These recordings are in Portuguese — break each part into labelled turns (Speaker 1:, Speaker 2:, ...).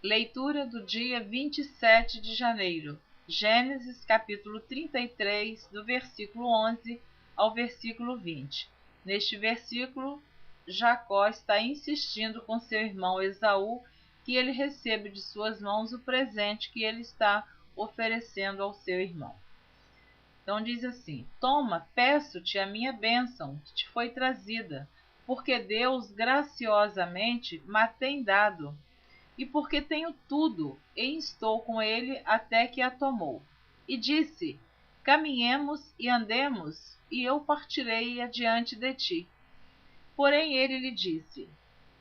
Speaker 1: Leitura do dia 27 de janeiro, Gênesis capítulo 33, do versículo 11 ao versículo 20. Neste versículo, Jacó está insistindo com seu irmão Esaú que ele receba de suas mãos o presente que ele está oferecendo ao seu irmão. Então diz assim: Toma, peço-te a minha bênção que te foi trazida, porque Deus graciosamente me tem dado, e porque tenho tudo, e estou com ele até que a tomou. E disse: Caminhemos e andemos, e eu partirei adiante de ti. Porém ele lhe disse: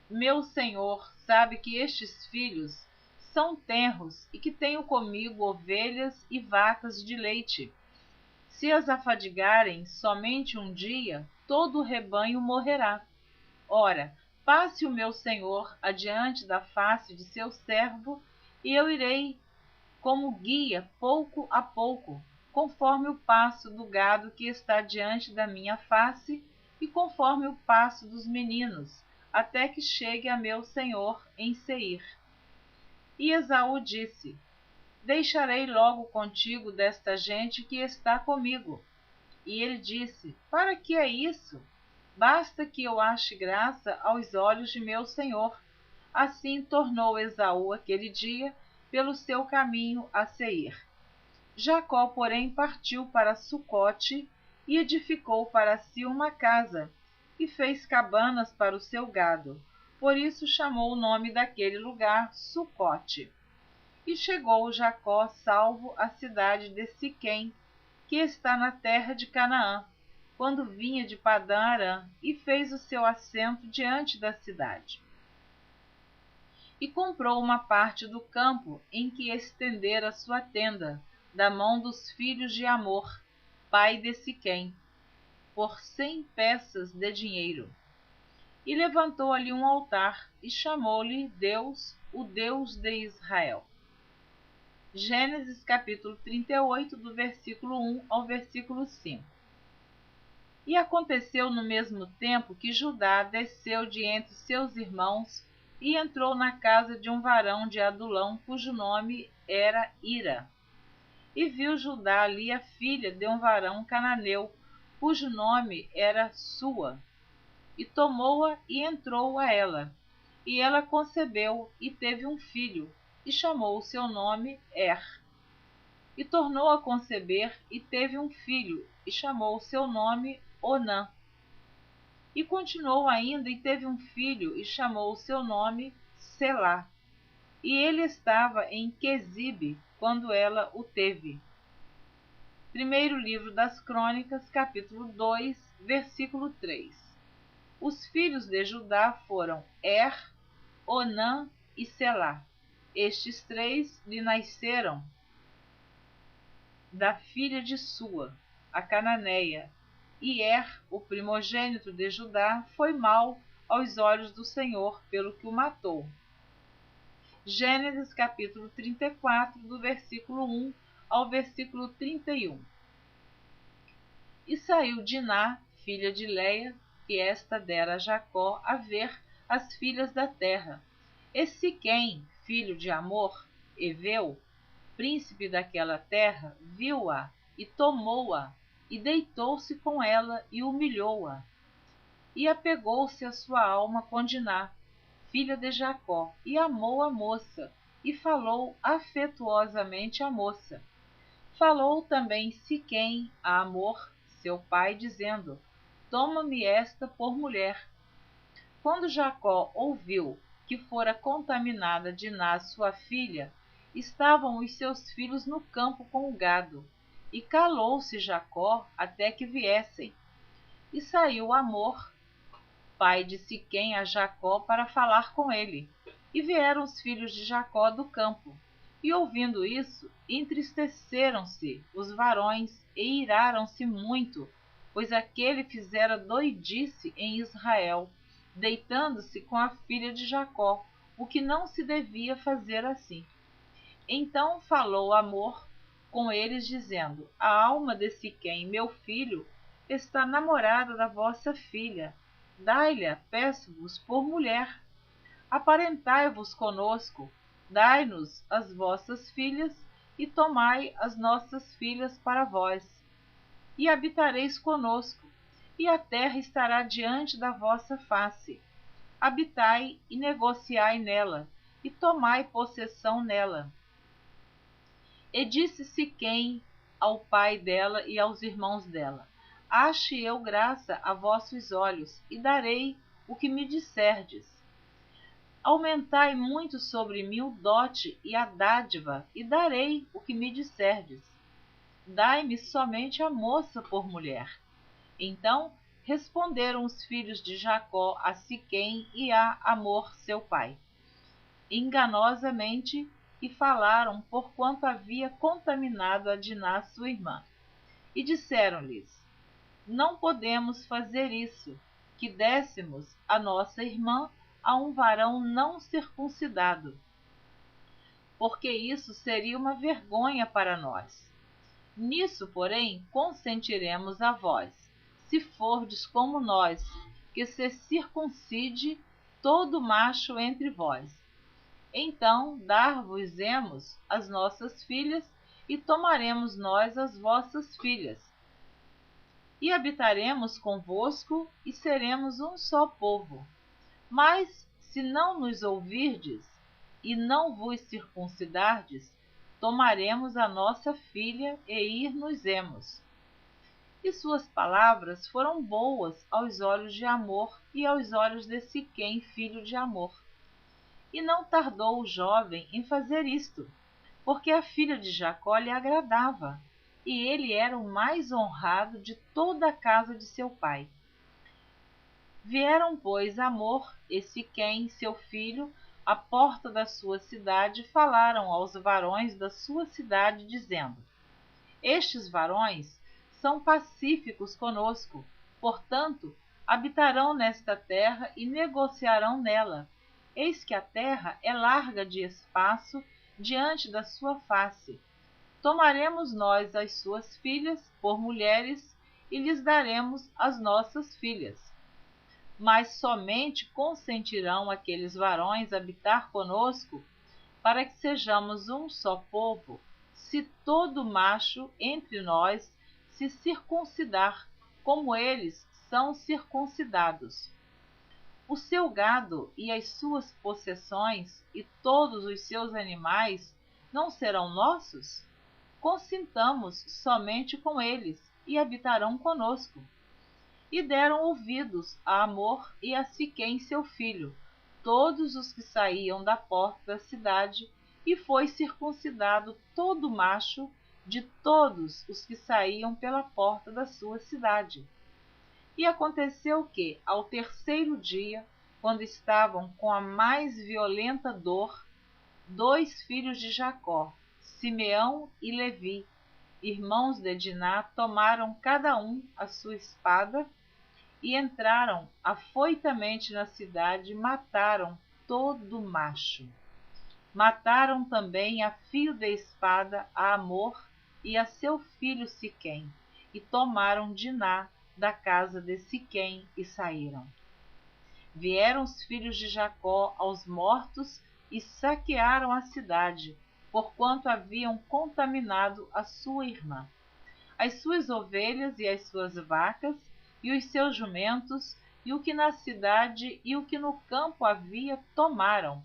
Speaker 1: Meu senhor sabe que estes filhos são tenros, e que tenho comigo ovelhas e vacas de leite. Se as afadigarem somente um dia, todo o rebanho morrerá. Ora, passe o meu senhor adiante da face de seu servo, e eu irei como guia pouco a pouco, conforme o passo do gado que está diante da minha face, e conforme o passo dos meninos, até que chegue a meu senhor em Seir. E Esaú disse: Deixarei logo contigo desta gente que está comigo. E ele disse: Para que é isso? Basta que eu ache graça aos olhos de meu senhor. Assim tornou Esaú aquele dia pelo seu caminho a Seir. Jacó, porém, partiu para Sucote e edificou para si uma casa, e fez cabanas para o seu gado. Por isso chamou o nome daquele lugar Sucote. E chegou Jacó salvo à cidade de Siquém, que está na terra de Canaã, quando vinha de Padã Arã, e fez o seu assento diante da cidade. E comprou uma parte do campo em que estendera sua tenda, da mão dos filhos de Amor, pai de Siquém, por 100 peças de dinheiro. E levantou ali um altar, e chamou-lhe Deus, o Deus de Israel. Gênesis capítulo 38, do versículo 1 ao versículo 5. E aconteceu no mesmo tempo que Judá desceu de entre seus irmãos e entrou na casa de um varão de Adulão, cujo nome era Ira. E viu Judá ali a filha de um varão cananeu, cujo nome era Sua. E tomou-a e entrou a ela. E ela concebeu e teve um filho, e chamou o seu nome E tornou a conceber e teve um filho, e chamou o seu nome Onã. E continuou ainda e teve um filho, e chamou o seu nome Selá. E ele estava em Quezibe, quando ela o teve. Primeiro livro das Crônicas, capítulo 2, versículo 3. Os filhos de Judá foram Onã e Selá. Estes três lhe nasceram da filha de Sua, a cananeia, e o primogênito de Judá, foi mau aos olhos do Senhor, pelo que o matou. Gênesis capítulo 34, do versículo 1 ao versículo 31. E saiu Diná, filha de Leia, que esta dera a Jacó a ver as filhas da terra. E Siquém, filho de Amor, Eveu, príncipe daquela terra, viu-a e tomou-a, e deitou-se com ela e humilhou-a. E apegou-se a sua alma com Diná, filha de Jacó, e amou a moça, e falou afetuosamente à moça. Falou também Siquém a Amor, seu pai, dizendo: Toma-me esta por mulher. Quando Jacó ouviu que fora contaminada Diná, sua filha, estavam os seus filhos no campo com o gado, e calou-se Jacó até que viessem. E saiu Amor, pai de Siquém, a Jacó para falar com ele. E vieram os filhos de Jacó do campo. E ouvindo isso, entristeceram-se os varões e iraram-se muito, pois aquele fizera doidice em Israel, deitando-se com a filha de Jacó, o que não se devia fazer assim. Então falou Amor com eles, dizendo: A alma de Siquém, meu filho, está namorada da vossa filha. Dai-lhe, peço-vos, por mulher. Aparentai-vos conosco, Dai-nos as vossas filhas, e tomai as nossas filhas para vós, e habitareis conosco, e a terra estará diante da vossa face. Habitai e negociai nela, e tomai possessão nela. E disse Siquém ao pai dela e aos irmãos dela: Ache eu graça a vossos olhos, e darei o que me disserdes. Aumentai muito sobre mim o dote e a dádiva, e darei o que me disserdes. Dai-me somente a moça por mulher. Então responderam os filhos de Jacó a Siquém e a Hamor seu pai, enganosamente, e falaram porquanto havia contaminado a Diná sua irmã. E disseram-lhes: Não podemos fazer isso, que dessemos a nossa irmã a um varão não circuncidado, porque isso seria uma vergonha para nós. Nisso, porém, consentiremos a vós, se fordes como nós, que se circuncide todo macho entre vós. Então dar-vos-emos as nossas filhas, e tomaremos nós as vossas filhas, e habitaremos convosco, e seremos um só povo. Mas, se não nos ouvirdes, e não vos circuncidardes, tomaremos a nossa filha, e ir-nos-emos. E suas palavras foram boas aos olhos de Hamor e aos olhos de Siquém, filho de Hamor. E não tardou o jovem em fazer isto, porque a filha de Jacó lhe agradava, e ele era o mais honrado de toda a casa de seu pai. Vieram, pois, Hamor e Siquém, seu filho, à porta da sua cidade, e falaram aos varões da sua cidade, dizendo: Estes varões são pacíficos conosco, portanto, habitarão nesta terra e negociarão nela. Eis que a terra é larga de espaço diante da sua face. Tomaremos nós as suas filhas por mulheres, e lhes daremos as nossas filhas. Mas somente consentirão aqueles varões habitar conosco, para que sejamos um só povo, se todo macho entre nós se circuncidar, como eles são circuncidados. O seu gado e as suas possessões e todos os seus animais não serão nossos? Consintamos somente com eles, e habitarão conosco. E deram ouvidos a Hamor e a Siquém seu filho, todos os que saíam da porta da cidade, e foi circuncidado todo macho de todos os que saíam pela porta da sua cidade. E aconteceu que, ao terceiro dia, quando estavam com a mais violenta dor, 2 filhos de Jacó, Simeão e Levi, irmãos de Diná, tomaram cada um a sua espada, e entraram afoitamente na cidade, e mataram todo macho. Mataram também a fio de espada a Hamor e a seu filho Siquém, e tomaram Diná da casa de Siquém, e saíram. Vieram os filhos de Jacó aos mortos, e saquearam a cidade, porquanto haviam contaminado a sua irmã. As suas ovelhas e as suas vacas, e os seus jumentos, e o que na cidade e o que no campo havia, tomaram,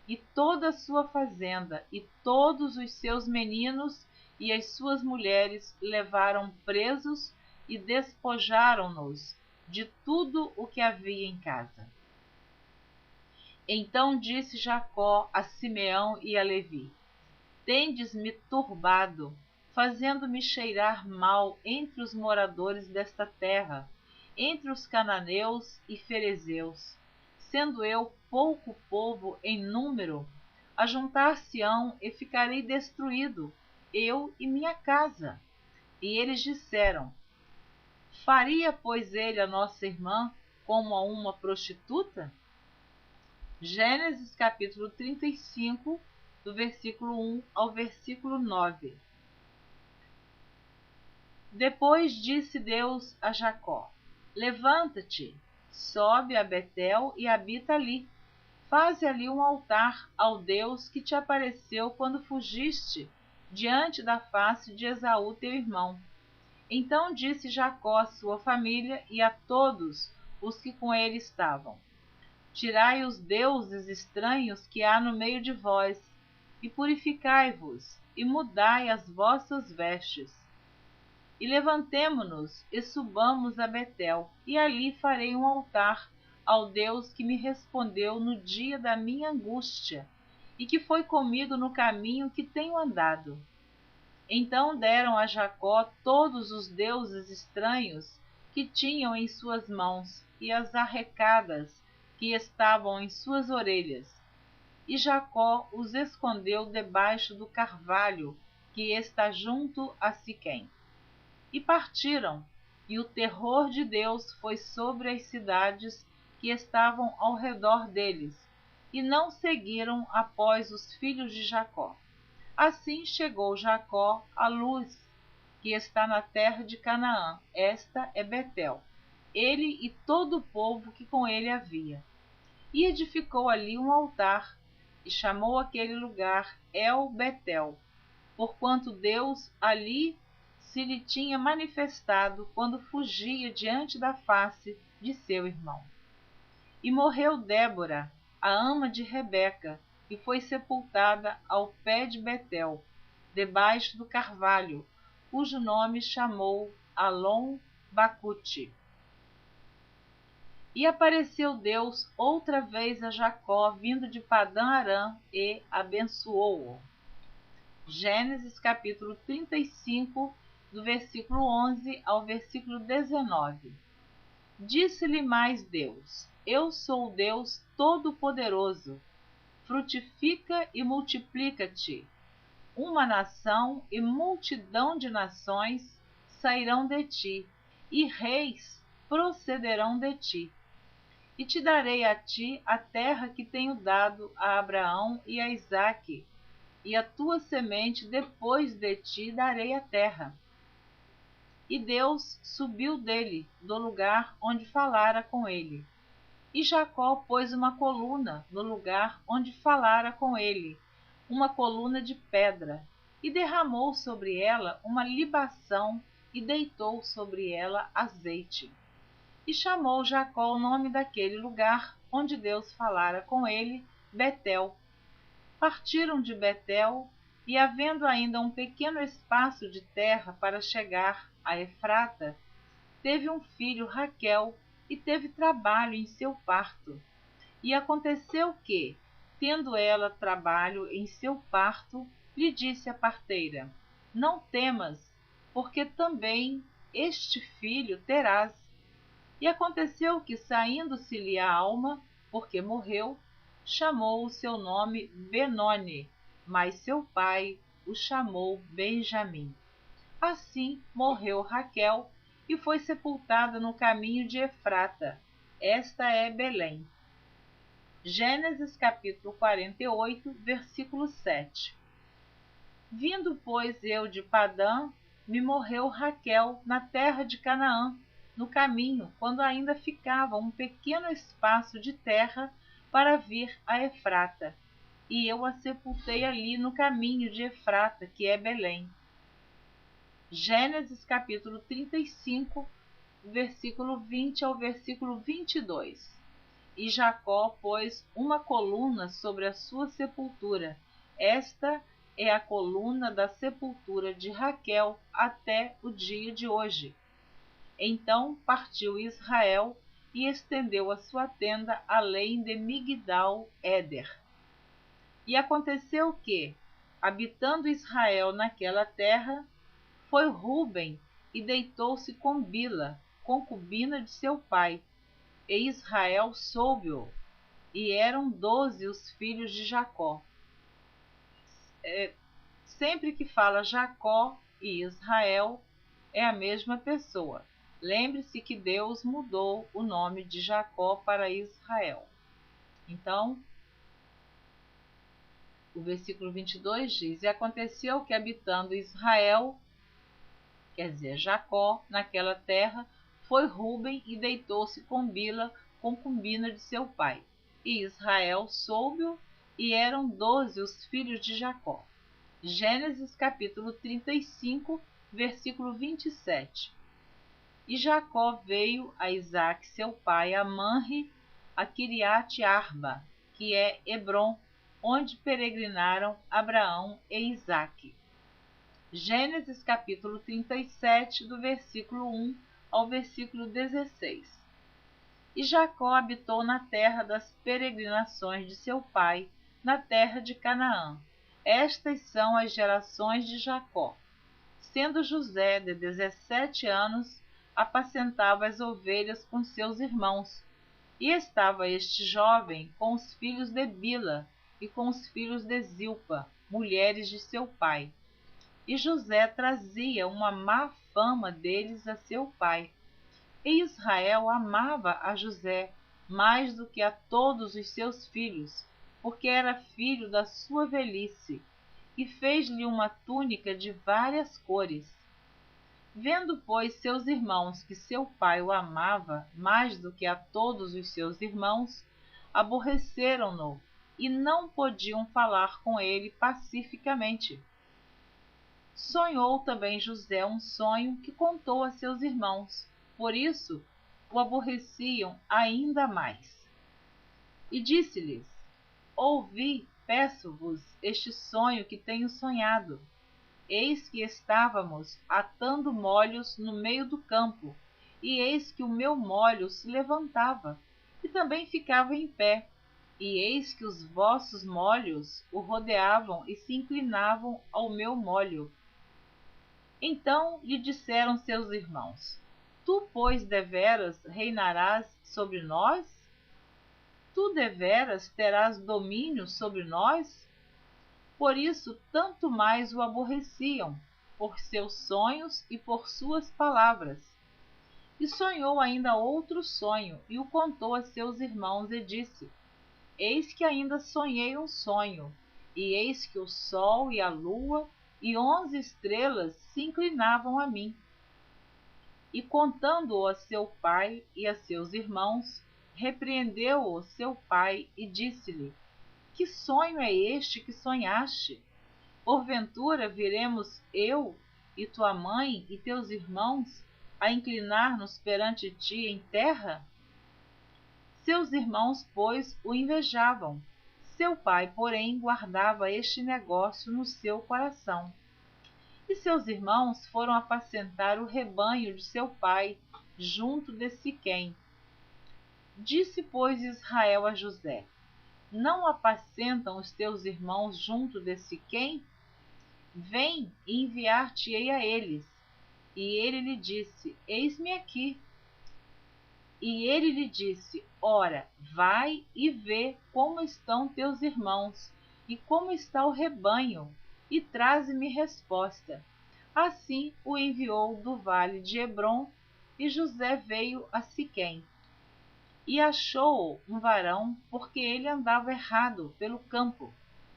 Speaker 1: e toda a sua fazenda, e todos os seus meninos e as suas mulheres levaram presos, e despojaram-nos de tudo o que havia em casa. Então disse Jacó a Simeão e a Levi: Tendes-me turbado, fazendo-me cheirar mal entre os moradores desta terra, entre os cananeus e ferezeus, sendo eu pouco povo em número. Ajuntar-se-ão e ficarei destruído, eu e minha casa. E eles disseram: Faria, pois, ele a nossa irmã como a uma prostituta? Gênesis capítulo 35, do versículo 1 ao versículo 9. Depois disse Deus a Jacó: Levanta-te, sobe a Betel e habita ali. faze ali um altar ao Deus que te apareceu quando fugiste diante da face de Esaú teu irmão. Então disse Jacó à sua família e a todos os que com ele estavam: Tirai os deuses estranhos que há no meio de vós, e purificai-vos, e mudai as vossas vestes. E levantemo-nos e subamos a Betel, e ali farei um altar ao Deus que me respondeu no dia da minha angústia, e que foi comigo no caminho que tenho andado. Então deram a Jacó todos os deuses estranhos que tinham em suas mãos, e as arrecadas que estavam em suas orelhas. E Jacó os escondeu debaixo do carvalho que está junto a Siquém. E partiram, e o terror de Deus foi sobre as cidades que estavam ao redor deles, e não seguiram após os filhos de Jacó. Assim chegou Jacó à Luz, que está na terra de Canaã, esta é Betel, ele e todo o povo que com ele havia. E edificou ali um altar, e chamou aquele lugar El Betel, porquanto Deus ali se lhe tinha manifestado quando fugia diante da face de seu irmão. E morreu Débora, a ama de Rebeca, e foi sepultada ao pé de Betel, debaixo do carvalho, cujo nome chamou Alon Bacute. E apareceu Deus outra vez a Jacó, vindo de Padã Arã, e abençoou-o. Gênesis capítulo 35, do versículo 11 ao versículo 19. Disse-lhe mais Deus: Eu sou o Deus Todo-Poderoso. Frutifica e multiplica-te. Uma nação e multidão de nações sairão de ti, e reis procederão de ti. E te darei a ti a terra que tenho dado a Abraão e a Isaque, e a tua semente depois de ti darei a terra. E Deus subiu dele, do lugar onde falara com ele. E Jacó pôs uma coluna no lugar onde falara com ele, uma coluna de pedra, e derramou sobre ela uma libação, e deitou sobre ela azeite. E chamou Jacó o nome daquele lugar onde Deus falara com ele, Betel. Partiram de Betel, e havendo ainda um pequeno espaço de terra para chegar a Efrata, teve um filho Raquel, e teve trabalho em seu parto. E aconteceu que, tendo ela trabalho em seu parto, lhe disse a parteira: Não temas, porque também este filho terás. E aconteceu que, saindo-se-lhe a alma, porque morreu, chamou o seu nome Benoni, mas seu pai o chamou Benjamim. Assim morreu Raquel, e foi sepultada no caminho de Efrata, esta é Belém. Gênesis capítulo 48, versículo 7. Vindo, pois, eu de Padã, me morreu Raquel na terra de Canaã, no caminho, quando ainda ficava um pequeno espaço de terra para vir a Efrata, e eu a sepultei ali no caminho de Efrata, que é Belém. Gênesis capítulo 35, versículo 20 ao versículo 22. E Jacó pôs uma coluna sobre a sua sepultura. Esta é a coluna da sepultura de Raquel até o dia de hoje. Então partiu Israel e estendeu a sua tenda além de Migdal-Éder. E aconteceu que, habitando Israel naquela terra, foi Rúben e deitou-se com Bila, concubina de seu pai, e Israel soube-o, e eram 12 os filhos de Jacó. Sempre que fala Jacó e Israel, é a mesma pessoa. Lembre-se que Deus mudou o nome de Jacó para Israel. Então, o versículo 22 diz: E aconteceu que, habitando Israel, quer dizer, Jacó, naquela terra, foi Rúben e deitou-se com Bila, concubina de seu pai. E Israel soube-o, e eram 12 os filhos de Jacó. Gênesis capítulo 35, versículo 27. E Jacó veio a Isaque seu pai a Manre, a Quiriate Arba, que é Hebrom, onde peregrinaram Abraão e Isaque. Gênesis capítulo 37, do versículo 1 ao versículo 16. E Jacó habitou na terra das peregrinações de seu pai, na terra de Canaã. Estas são as gerações de Jacó. Sendo José de 17 anos, apacentava as ovelhas com seus irmãos. E estava este jovem com os filhos de Bila e com os filhos de Zilpa, mulheres de seu pai. E José trazia uma má fama deles a seu pai. E Israel amava a José mais do que a todos os seus filhos, porque era filho da sua velhice, e fez-lhe uma túnica de várias cores. Vendo, pois, seus irmãos que seu pai o amava mais do que a todos os seus irmãos, aborreceram-no e não podiam falar com ele pacificamente. Sonhou também José um sonho que contou a seus irmãos, por isso o aborreciam ainda mais. E disse-lhes: Ouvi, peço-vos, este sonho que tenho sonhado. Eis que estávamos atando molhos no meio do campo, e eis que o meu molho se levantava, e também ficava em pé, e eis que os vossos molhos o rodeavam e se inclinavam ao meu molho. Então lhe disseram seus irmãos: Tu, pois, deveras reinarás sobre nós? Tu deveras terás domínio sobre nós? Por isso, tanto mais o aborreciam, por seus sonhos e por suas palavras. E sonhou ainda outro sonho, e o contou a seus irmãos, e disse: Eis que ainda sonhei um sonho, e eis que o sol e a lua e 11 estrelas se inclinavam a mim. E contando-o a seu pai e a seus irmãos, repreendeu-o seu pai e disse-lhe: Que sonho é este que sonhaste? Porventura viremos eu e tua mãe e teus irmãos a inclinar-nos perante ti em terra? Seus irmãos, pois, o invejavam. Seu pai, porém, guardava este negócio no seu coração. E seus irmãos foram apacentar o rebanho de seu pai, junto de Siquém. Disse, pois, Israel a José: Não apacentam os teus irmãos junto de Siquém? Vem e enviar-te-ei a eles. E ele lhe disse: Eis-me aqui. E ele lhe disse: Ora, vai e vê como estão teus irmãos, e como está o rebanho, e traze-me resposta. Assim o enviou do vale de Hebrom, e José veio a Siquém. E achou-o um varão, porque ele andava errado pelo campo.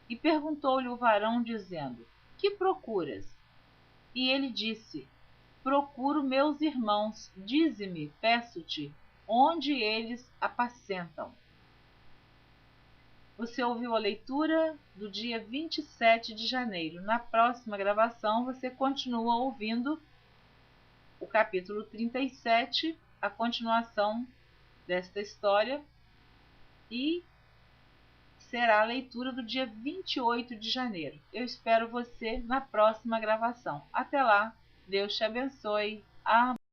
Speaker 1: E perguntou-lhe o varão, dizendo: Que procuras? E ele disse: Procuro meus irmãos, dize-me, peço-te, onde eles apacentam. Você ouviu a leitura do dia 27 de janeiro. Na próxima gravação, você continua ouvindo o capítulo 37, a continuação desta história, e será a leitura do dia 28 de janeiro. Eu espero você na próxima gravação. Até lá, Deus te abençoe. Amém.